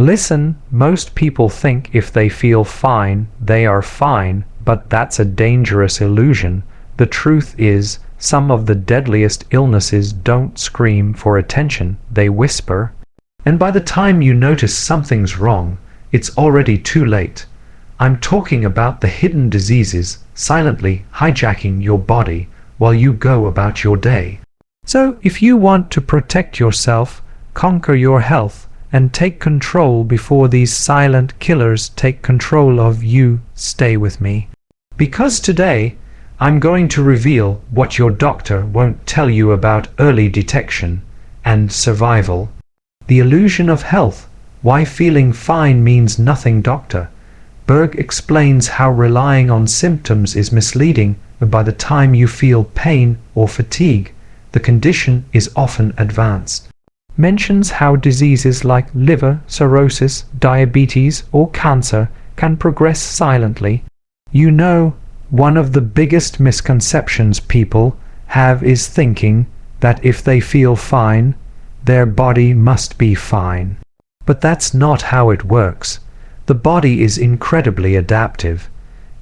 Listen, most people think if they feel fine, they are fine, but that's a dangerous illusion. The truth is, some of the deadliest illnesses don't scream for attention, they whisper. And by the time you notice something's wrong, it's already too late. I'm talking about the hidden diseases silently hijacking your body while you go about your day. So if you want to protect yourself, conquer your health, and take control before these silent killers take control of you, stay with me. Because today, I'm going to reveal what your doctor won't tell you about early detection and survival. The illusion of health, why feeling fine means nothing. Dr. Berg explains how relying on symptoms is misleading. By the time you feel pain or fatigue, the condition is often advanced. Mentions how diseases like liver cirrhosis, diabetes, or cancer can progress silently. You know, one of the biggest misconceptions people have is thinking that if they feel fine, their body must be fine. But that's not how it works. The body is incredibly adaptive.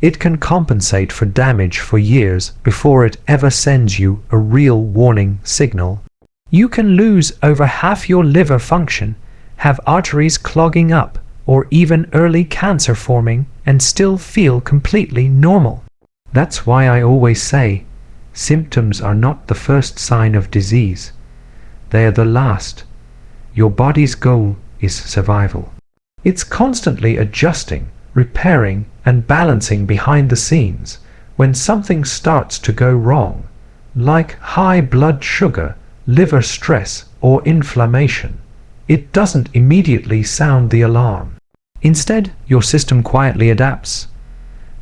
It can compensate for damage for years before it ever sends you a real warning signal. You can lose over half your liver function, have arteries clogging up, or even early cancer forming, and still feel completely normal. That's why I always say, symptoms are not the first sign of disease. They are the last. Your body's goal is survival. It's constantly adjusting, repairing, and balancing behind the scenes. When something starts to go wrong, like high blood sugar, liver stress, or inflammation, it doesn't immediately sound the alarm. Instead, your system quietly adapts.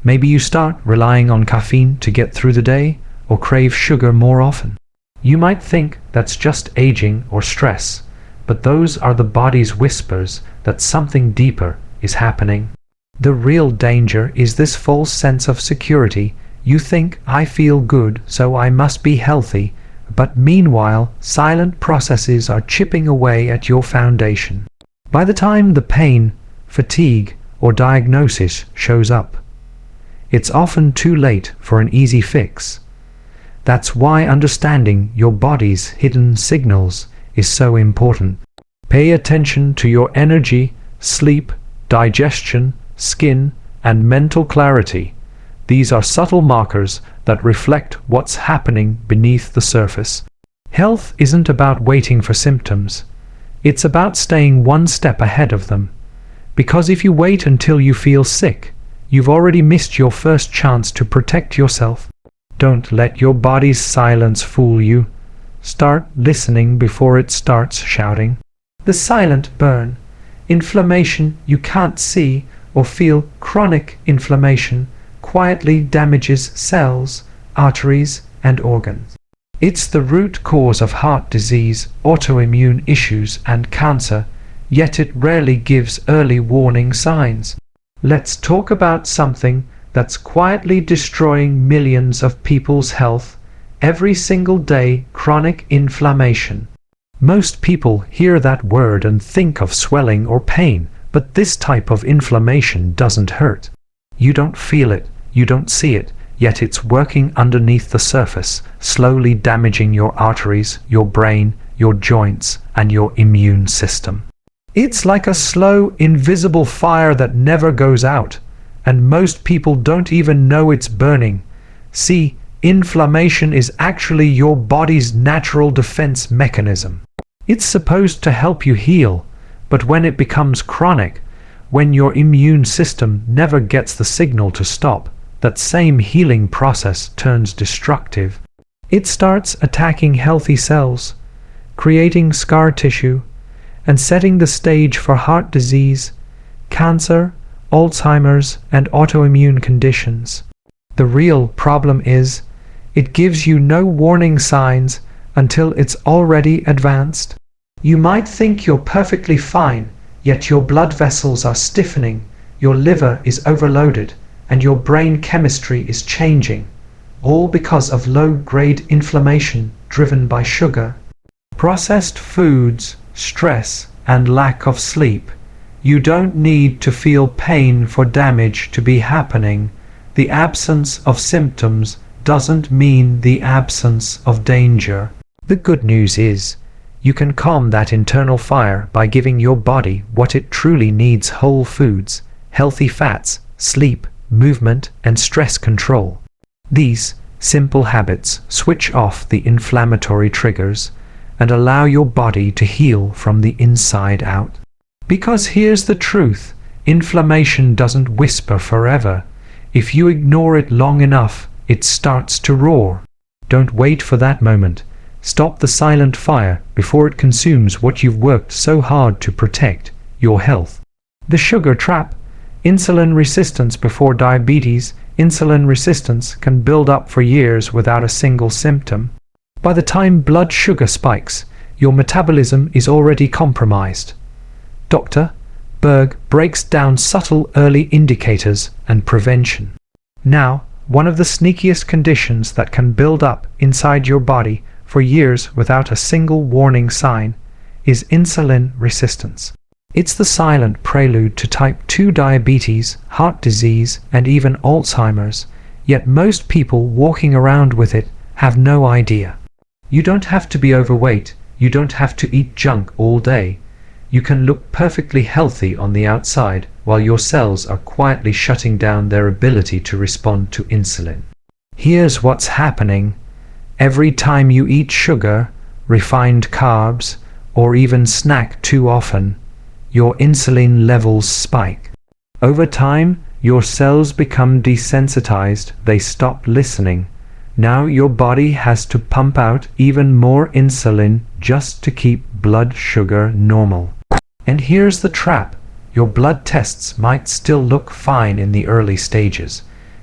Maybe you start relying on caffeine to get through the day, or crave sugar more often. You might think that's just aging or stress, but those are the body's whispers that something deeper is happening. The real danger is this false sense of security. You think, I feel good, so I must be healthy. But meanwhile, silent processes are chipping away at your foundation. By the time the pain, fatigue, or diagnosis shows up, it's often too late for an easy fix. That's why understanding your body's hidden signals is so important. Pay attention to your energy, sleep, digestion, skin, and mental clarity. These are subtle markers that reflect what's happening beneath the surface. Health isn't about waiting for symptoms. It's about staying one step ahead of them. Because if you wait until you feel sick, you've already missed your first chance to protect yourself. Don't let your body's silence fool you. Start listening before it starts shouting. The silent burn, inflammation you can't see or feel. Chronic inflammation quietly damages cells, arteries, and organs. It's the root cause of heart disease, autoimmune issues, and cancer, yet it rarely gives early warning signs. Let's talk about something that's quietly destroying millions of people's health every single day: chronic inflammation. Most people hear that word and think of swelling or pain, but this type of inflammation doesn't hurt. You don't feel it, you don't see it, yet it's working underneath the surface, slowly damaging your arteries, your brain, your joints, and your immune system. It's like a slow, invisible fire that never goes out, and most people don't even know it's burning. See, inflammation is actually your body's natural defense mechanism. It's supposed to help you heal, but when it becomes chronic, when your immune system never gets the signal to stop, that same healing process turns destructive. It starts attacking healthy cells, creating scar tissue, and setting the stage for heart disease, cancer, Alzheimer's, and autoimmune conditions. The real problem is, it gives you no warning signs until it's already advanced. You might think you're perfectly fine, yet your blood vessels are stiffening, your liver is overloaded, and your brain chemistry is changing, all because of low-grade inflammation driven by sugar, processed foods, stress, and lack of sleep. You don't need to feel pain for damage to be happening. The absence of symptoms doesn't mean the absence of danger. The good news is, you can calm that internal fire by giving your body what it truly needs: whole foods, healthy fats, sleep, movement, and stress control. These simple habits switch off the inflammatory triggers and allow your body to heal from the inside out. Because here's the truth: inflammation doesn't whisper forever. If you ignore it long enough, it starts to roar. Don't wait for that moment. Stop the silent fire before it consumes what you've worked so hard to protect: your health. The sugar trap. Insulin resistance before diabetes. Insulin resistance can build up for years without a single symptom. By the time blood sugar spikes, your metabolism is already compromised. Dr. Berg breaks down subtle early indicators and prevention. Now, one of the sneakiest conditions that can build up inside your body for years without a single warning sign is insulin resistance. It's the silent prelude to type 2 diabetes, heart disease, and even Alzheimer's, yet most people walking around with it have no idea. You don't have to be overweight. You don't have to eat junk all day. You can look perfectly healthy on the outside while your cells are quietly shutting down their ability to respond to insulin. Here's what's happening. Every time you eat sugar, refined carbs, or even snack too often, your insulin levels spike. Over time, your cells become desensitized. They stop listening. Now your body has to pump out even more insulin just to keep blood sugar normal. And here's the trap. Your blood tests might still look fine in the early stages.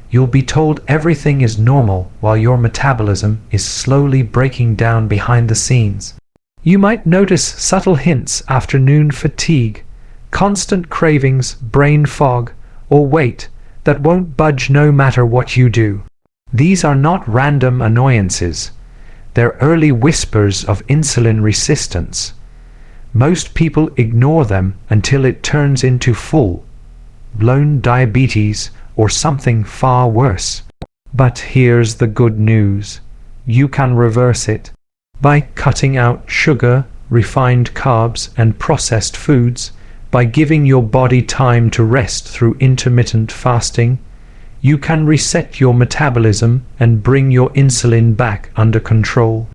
You'll be told everything is normal while your metabolism is slowly breaking down behind the scenes. You might notice subtle hints: afternoon fatigue, constant cravings, brain fog, or weight that won't budge no matter what you do. These are not random annoyances. They're early whispers of insulin resistance. Most people ignore them until it turns into full-blown diabetes or something far worse. But here's the good news. You can reverse it. By cutting out sugar, refined carbs, and processed foods, by giving your body time to rest through intermittent fasting, you can reset your metabolism and bring your insulin back under control.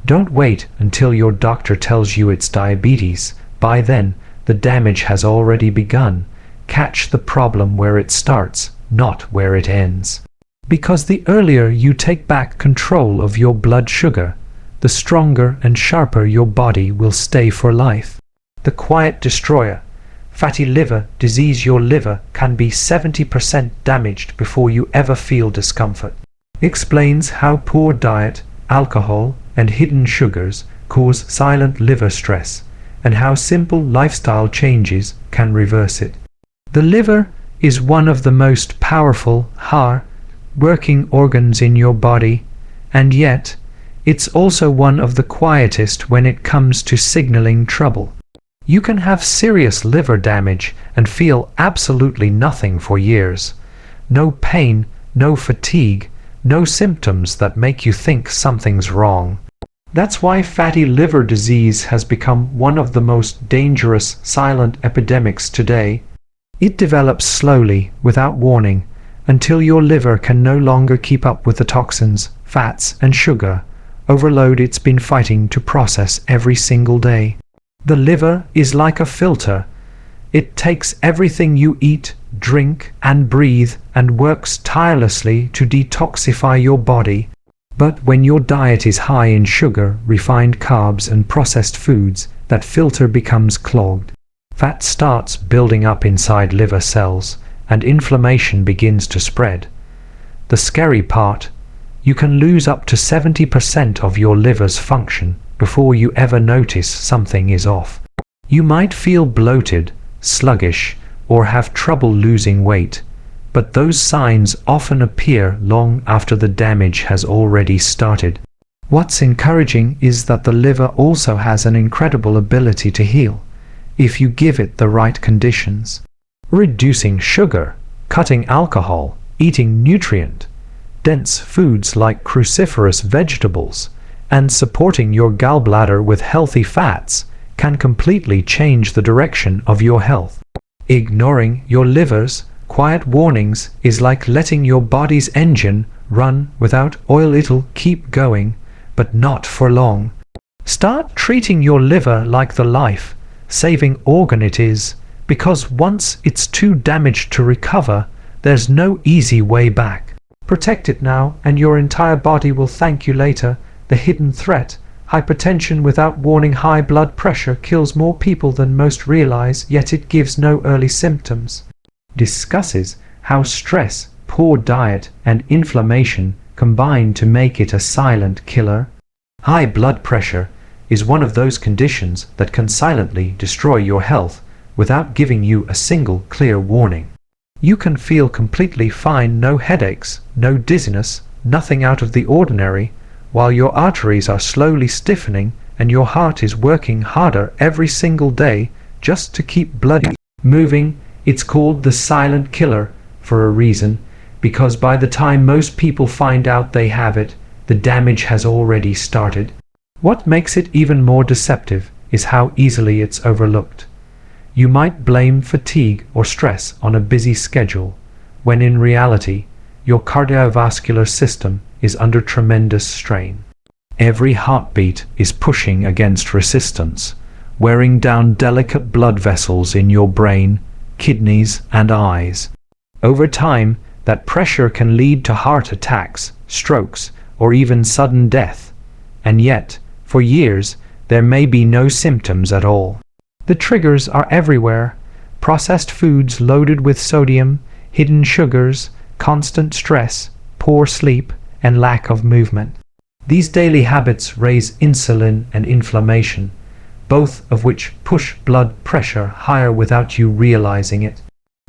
Don't wait until your doctor tells you it's diabetes. By then, the damage has already begun. Catch the problem where it starts, not where it ends. Because the earlier you take back control of your blood sugar, the stronger and sharper your body will stay for life. The quiet destroyer. Fatty liver disease. Your liver can be 70% damaged before you ever feel discomfort. Explains how poor diet, alcohol, and hidden sugars cause silent liver stress, and how simple lifestyle changes can reverse it. The liver is one of the most powerful, hard-working organs in your body, and yet it's also one of the quietest when it comes to signaling trouble. You can have serious liver damage and feel absolutely nothing for years. No pain, no fatigue, no symptoms that make you think something's wrong. That's why fatty liver disease has become one of the most dangerous silent epidemics today. It develops slowly, without warning, until your liver can no longer keep up with the toxins, fats, and sugar overload it's been fighting to process every single day. The liver is like a filter. It takes everything you eat, drink, and breathe and works tirelessly to detoxify your body. But when your diet is high in sugar, refined carbs, and processed foods, that filter becomes clogged. Fat starts building up inside liver cells, and inflammation begins to spread. The scary part, you can lose up to 70% of your liver's function before you ever notice something is off. You might feel bloated, sluggish, or have trouble losing weight, but those signs often appear long after the damage has already started. What's encouraging is that the liver also has an incredible ability to heal. if you give it the right conditions. Reducing sugar, cutting alcohol, eating nutrient-dense foods like cruciferous vegetables, and supporting your gallbladder with healthy fats can completely change the direction of your health. Ignoring your liver's quiet warnings is like letting your body's engine run without oil. It'll keep going, but not for long. Start treating your liver like the life-saving organ it is, because once it's too damaged to recover, there's no easy way back. Protect it now, and your entire body will thank you later. The hidden threat: hypertension without warning. High blood pressure kills more people than most realize, yet it gives no early symptoms. Discusses how stress, poor diet, and inflammation combine to make it a silent killer. High blood pressure is one of those conditions that can silently destroy your health without giving you a single clear warning. You can feel completely fine, no headaches, no dizziness, nothing out of the ordinary, while your arteries are slowly stiffening and your heart is working harder every single day just to keep blood moving. It's called the silent killer for a reason, because by the time most people find out they have it, the damage has already started. What makes it even more deceptive is how easily it's overlooked. You might blame fatigue or stress on a busy schedule, when in reality, your cardiovascular system is under tremendous strain. Every heartbeat is pushing against resistance, wearing down delicate blood vessels in your brain, kidneys, and eyes. Over time, that pressure can lead to heart attacks, strokes, or even sudden death. And yet, for years, there may be no symptoms at all. The triggers are everywhere: processed foods loaded with sodium, hidden sugars, constant stress, poor sleep, and lack of movement. These daily habits raise insulin and inflammation, both of which push blood pressure higher without you realizing it.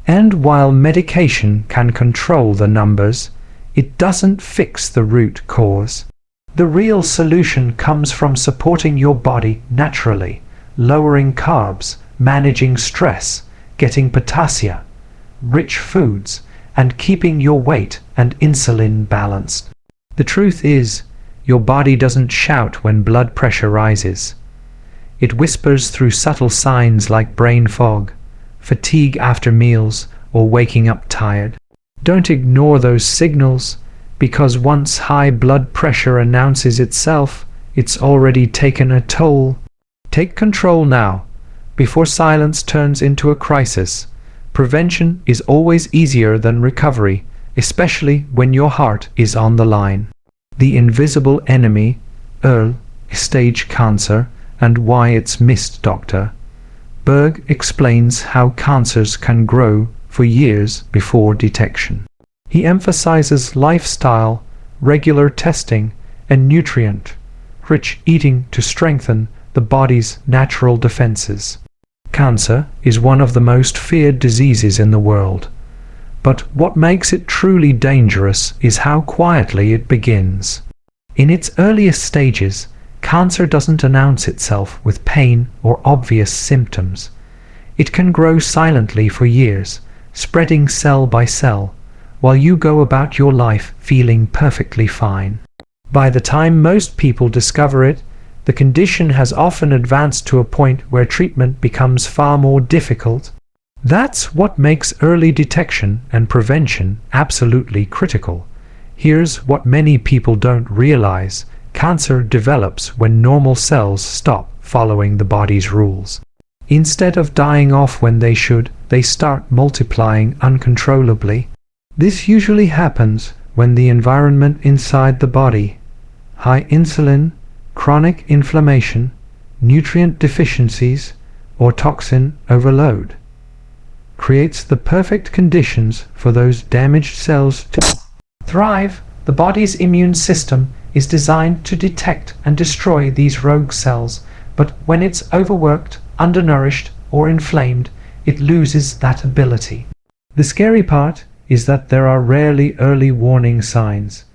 And while medication can control the numbers, it doesn't fix the root cause. The real solution comes from supporting your body naturally, lowering carbs, managing stress, getting potassium-rich foods, and keeping your weight and insulin balanced. The truth is, your body doesn't shout when blood pressure rises. It whispers through subtle signs like brain fog, fatigue after meals, or waking up tired. Don't ignore those signals, because once high blood pressure announces itself, it's already taken a toll. Take control now, before silence turns into a crisis. Prevention is always easier than recovery, especially when your heart is on the line. The invisible enemy, Earl, stage cancer, and why it's missed. Dr. Berg explains how cancers can grow for years before detection. He emphasizes lifestyle, regular testing, and nutrient-rich eating to strengthen the body's natural defenses. Cancer is one of the most feared diseases in the world, but what makes it truly dangerous is how quietly it begins. In its earliest stages, cancer doesn't announce itself with pain or obvious symptoms. It can grow silently for years, spreading cell by cell, while you go about your life feeling perfectly fine. By the time most people discover it, the condition has often advanced to a point where treatment becomes far more difficult. That's what makes early detection and prevention absolutely critical. Here's what many people don't realize: cancer develops when normal cells stop following the body's rules. Instead of dying off when they should, they start multiplying uncontrollably. This usually happens when the environment inside the body, high insulin, chronic inflammation, nutrient deficiencies, or toxin overload, creates the perfect conditions for those damaged cells to thrive. The body's immune system is designed to detect and destroy these rogue cells, but when it's overworked, undernourished, or inflamed, it loses that ability. The scary part is that there are rarely early warning signs.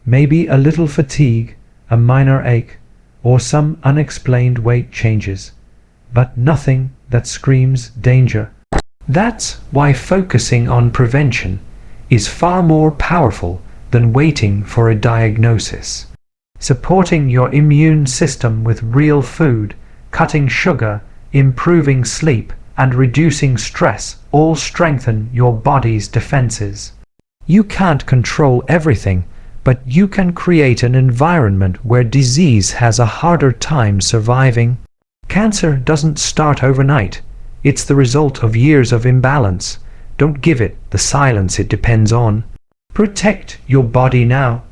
Maybe a little fatigue, a minor ache, or some unexplained weight changes, but nothing that screams danger. That's why focusing on prevention is far more powerful than waiting for a diagnosis. Supporting your immune system with real food, cutting sugar, improving sleep, and reducing stress all strengthen your body's defenses. You can't control everything, but you can create an environment where disease has a harder time surviving. Cancer doesn't start overnight. It's the result of years of imbalance. Don't give it the silence it depends on. Protect your body now,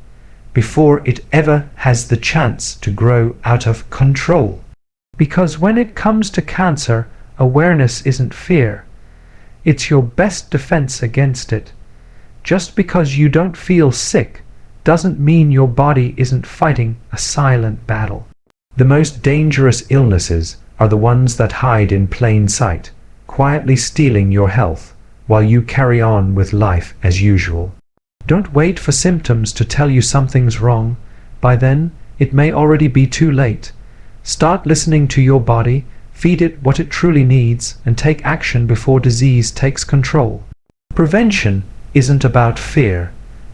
before it ever has the chance to grow out of control. Because when it comes to cancer, awareness isn't fear. It's your best defense against it. Just because you don't feel sick doesn't mean your body isn't fighting a silent battle. The most dangerous illnesses are the ones that hide in plain sight, quietly stealing your health while you carry on with life as usual. Don't wait for symptoms to tell you something's wrong. By then, it may already be too late. Start listening to your body, feed it what it truly needs, and take action before disease takes control. Prevention isn't about fear,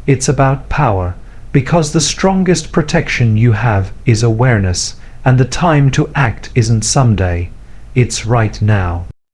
it's about power, because the strongest protection you have is awareness, and the time to act isn't someday, it's right now.